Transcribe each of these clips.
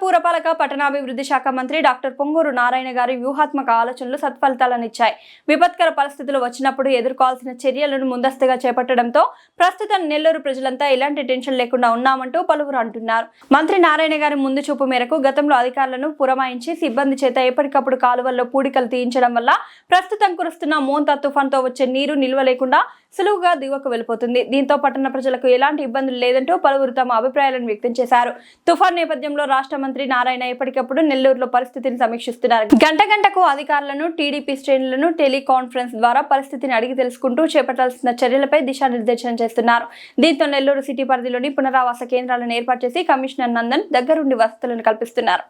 పురపాలక పట్టణాభివృద్ధి శాఖ మంత్రి డాక్టర్ పొంగూరు నారాయణ గారి వ్యూహాత్మక ఆలోచనలు సత్ఫలితాలనిచ్చాయి. విపత్కర పరిస్థితులు వచ్చినప్పుడు ఎదుర్కోవాల్సిన చర్యలను ముందస్తుగా చేపట్టడంతో ప్రస్తుతం నెల్లూరు ప్రజలంతా ఎలాంటి టెన్షన్ లేకుండా ఉన్నామంటూ పలువురు అంటున్నారు. మంత్రి నారాయణ గారి ముందు చూపు మేరకు గతంలో అధికారులను పురమాయించి సిబ్బంది చేత ఎప్పటికప్పుడు కాలువల్లో పూడికలు తీయించడం వల్ల ప్రస్తుతం కురుస్తున్న మోంతా తుఫాన్తో వచ్చే నీరు నిల్వ లేకుండా సులువుగా దిగువకు వెళ్లిపోతుంది. దీంతో పట్టణ ప్రజలకు ఎలాంటి ఇబ్బందులు లేదంటూ పలువురు తమ అభిప్రాయాలను వ్యక్తం చేశారు. తుఫాన్ నేపథ్యంలో రాష్ట్ర మంత్రి నారాయణ ఎప్పటికప్పుడు నెల్లూరులో పరిస్థితిని సమీక్షిస్తున్నారు. గంటకు అధికారులను, టీడీపీ శ్రేణులను టెలికాన్ఫరెన్స్ ద్వారా పరిస్థితిని అడిగి తెలుసుకుంటూ చేపట్టాల్సిన చర్యలపై దిశానిర్దేశనం చేస్తున్నారు. దీంతో నెల్లూరు సిటీ పరిధిలోని పునరావాస కేంద్రాలను ఏర్పాటు చేసి కమిషనర్ నందన్ దగ్గరుండి వసతులను కల్పిస్తున్నారు.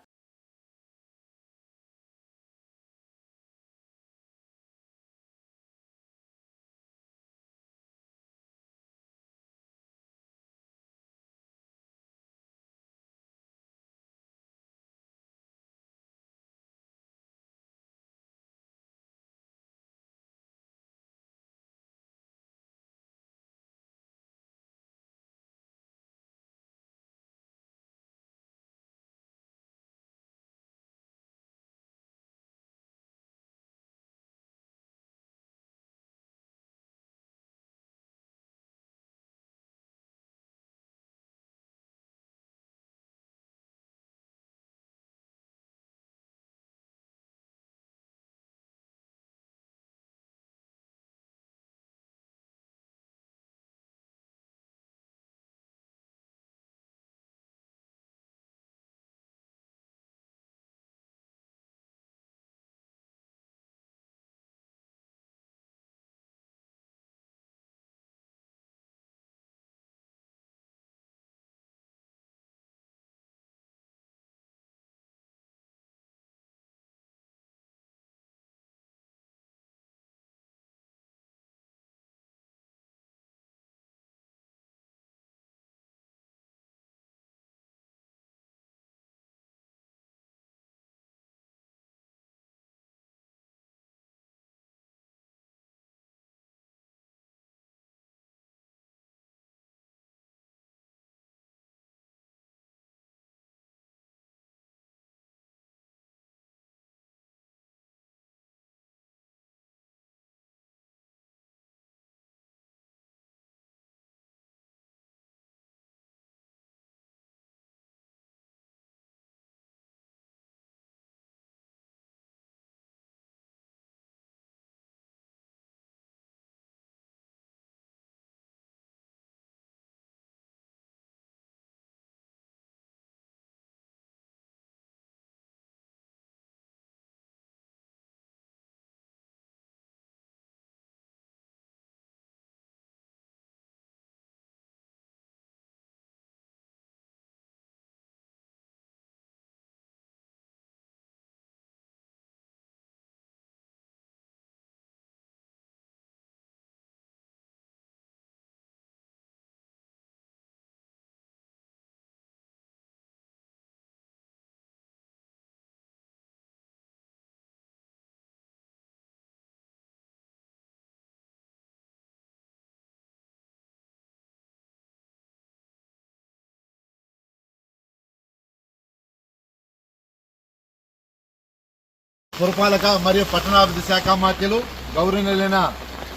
పురపాలక మరియు పట్టణాభివృద్ధి శాఖ మంత్రులు గౌరవనీయులైన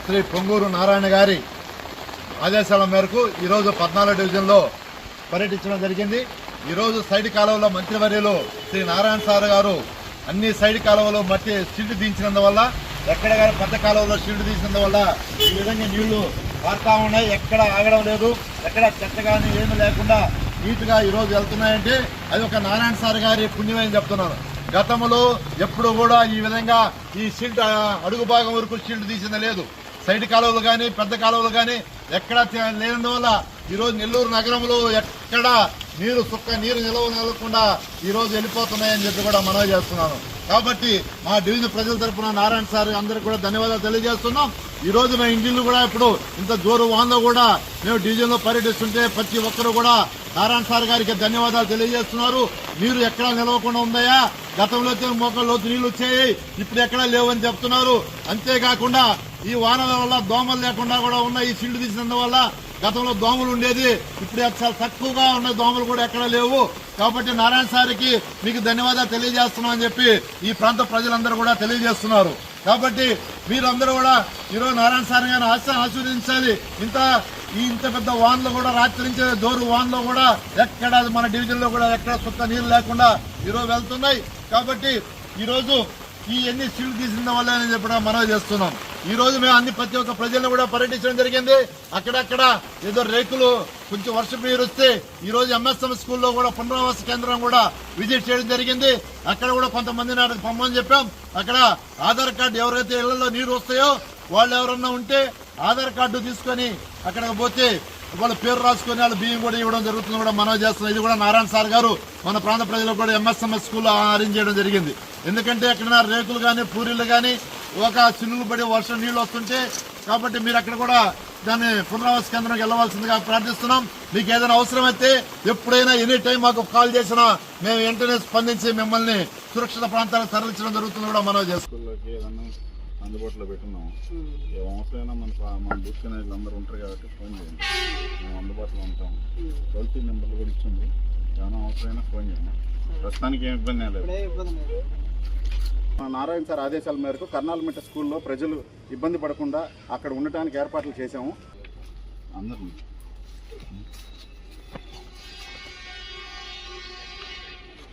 శ్రీ పొంగూరు నారాయణ గారి ఆదేశాల మేరకు ఈరోజు 14 డివిజన్లో పర్యటించడం జరిగింది. ఈరోజు సైడ్ కాలువలో మంత్రివర్యులు శ్రీ నారాయణ సార్ గారు అన్ని సైడ్ కాలువలో మట్టి షీల్డ్ దించినందువల్ల, ఎక్కడ కానీ పెద్ద కాలువలో షీల్డ్ తీసినందువల్ల ఈ విధంగా నీళ్లు పారుతా ఉన్నాయి. ఎక్కడ ఆగడం లేదు, ఎక్కడ చెత్త కానీ ఏమీ లేకుండా నీట్గా ఈరోజు వెళ్తున్నాయంటే అది ఒక నారాయణ సార్ గారి పుణ్యమని చెప్తున్నాను. గతంలో ఎప్పుడు కూడా ఈ విధంగా ఈ షీల్డ్ అడుగు భాగం వరకు షీల్డ్ తీసింది లేదు. సైడ్ కాలువలు కానీ పెద్ద కాలువలు కానీ ఎక్కడా లేనందువల్ల ఈరోజు నెల్లూరు నగరంలో ఎక్కడ నీరు నిలవకుండా ఈరోజు వెళ్ళిపోతున్నాయని చెప్పి కూడా మనవి చేస్తున్నాను. కాబట్టి మా డివిజన్ ప్రజల తరఫున నారాయణ సార్ అందరికీ కూడా ధన్యవాదాలు తెలియజేస్తున్నాం. ఈ రోజు మా ఇంజిన్లు కూడా ఇప్పుడు ఇంత జోరు వాన్లో కూడా మేము డివిజన్లో పర్యటిస్తుంటే ప్రతి ఒక్కరు కూడా నారాయణ సార్ గారికి ధన్యవాదాలు తెలియజేస్తున్నారు. నీరు ఎక్కడా నిలవకుండా ఉందాయా, గతంలో మోకాళ్ళలోతు నీళ్లు వచ్చాయి, ఇప్పుడు ఎక్కడా లేవని చెప్తున్నారు. అంతేకాకుండా ఈ వానల వల్ల దోమలు లేకుండా కూడా ఉన్న ఈ షీల్డ్ తీసినందువల్ల గతంలో దోమలు ఉండేది, ఇప్పుడు చాలా తక్కువగా ఉన్న దోమలు కూడా ఎక్కడ లేవు. కాబట్టి నారాయణ సార్కి మీకు ధన్యవాదాలు తెలియజేస్తున్నాం అని చెప్పి ఈ ప్రాంత ప్రజలందరూ కూడా తెలియజేస్తున్నారు. కాబట్టి మీరందరూ కూడా ఈరోజు నారాయణ సార్ గారిని ఆశీర్వదించాలి. ఇంత పెద్ద వాన్లో కూడా రాత్రి నుంచి దోరు వాన్లో కూడా ఎక్కడ మన డివిజన్లో కూడా ఎక్కడ సుక్క నీళ్ళు లేకుండా ఈరోజు వెళ్తున్నాయి. కాబట్టి ఈరోజు ఈ ఎన్ని సీళ్లు తీసిన వల్ల అని చెప్పి మనవి చేస్తున్నాం. ఈ రోజు మేము ప్రతి ఒక్క ప్రజలను కూడా పర్యటించడం జరిగింది. అక్కడక్కడ ఏదో రేకులు కొంచెం వర్షం నీరు వస్తే ఈ రోజు ఎంఎస్ఎం స్కూల్లో కూడా పునరావాస కేంద్రం కూడా విజిట్ చేయడం జరిగింది. అక్కడ కూడా కొంతమంది నాటికి పొమ్మని చెప్పాం. అక్కడ ఆధార్ కార్డు ఎవరైతే ఇళ్లలో నీరు వస్తాయో వాళ్ళు ఎవరన్నా ఉంటే ఆధార్ కార్డు తీసుకొని అక్కడికి పోతే వాళ్ళ పేరు రాసుకొని వాళ్ళ బియ్యం కూడా ఇవ్వడం జరుగుతుంది కూడా మనవి చేస్తున్నాం. ఇది కూడా నారాయణ సార్ గారు మన ప్రాంత ప్రజలకు కూడా ఎంఎస్ఎంఎస్ స్కూల్లో అరేంజ్ చేయడం జరిగింది. ఎందుకంటే అక్కడ రేకులు కానీ పూరీలు కానీ ఒక చిన్నులు పడి వర్షం నీళ్లు వస్తుంటే కాబట్టి మీరు అక్కడ కూడా దాన్ని పునరావాస కేంద్రంకి వెళ్ళవలసిందిగా ప్రార్థిస్తున్నాం. మీకు ఏదైనా అవసరమైతే ఎప్పుడైనా ఎనీ టైం మాకు కాల్ చేసినా మేము వెంటనే స్పందించి మిమ్మల్ని సురక్షిత ప్రాంతాలకు తరలించడం జరుగుతుంది కూడా మనం చేసుకున్నాం. అందుబాటులో పెట్టున్నాం. ఏ అవసరమైనా మన బుక్స్ వీళ్ళందరూ ఉంటారు కాబట్టి ఫోన్ చేయండి, మేము అందుబాటులో ఉంటాం. టోల్ ఫ్రీ నెంబర్లు కూడా ఇచ్చింది, ఏమైనా అవసరమైనా ఫోన్ చేయండి. ప్రస్తుతానికి ఏం ఇబ్బంది లేదు. నారాయణ సార్ ఆదేశాల మేరకు కర్నాలమిట్ట స్కూల్లో ప్రజలు ఇబ్బంది పడకుండా అక్కడ ఉండటానికి ఏర్పాట్లు చేశాము. అందరూ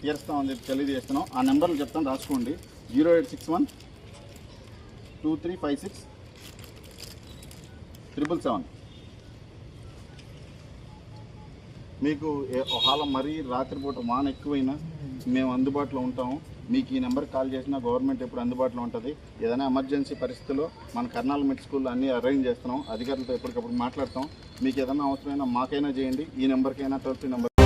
తీరుస్తామని చెప్పి తెలియజేస్తున్నాం. ఆ నెంబర్లు చెప్తాను, రాసుకోండి. 0861 2356 777. మీకు ఒకవేళ మరీ రాత్రిపూట వాన ఎక్కువైనా మేము అందుబాటులో ఉంటాము. మీకు ఈ నెంబర్కి కాల్ చేసినా గవర్నమెంట్ ఎప్పుడు అందుబాటులో ఉంటుంది. ఏదైనా ఎమర్జెన్సీ పరిస్థితుల్లో మన కర్నాలమిట్ట స్కూల్లో అన్నీ అరేంజ్ చేస్తున్నాం. అధికారులతో ఎప్పటికప్పుడు మాట్లాడతాం. మీకు ఏదైనా అవసరమైనా మాకైనా చేయండి, ఈ నెంబర్కైనా టోల్ ఫ్రీ నెంబర్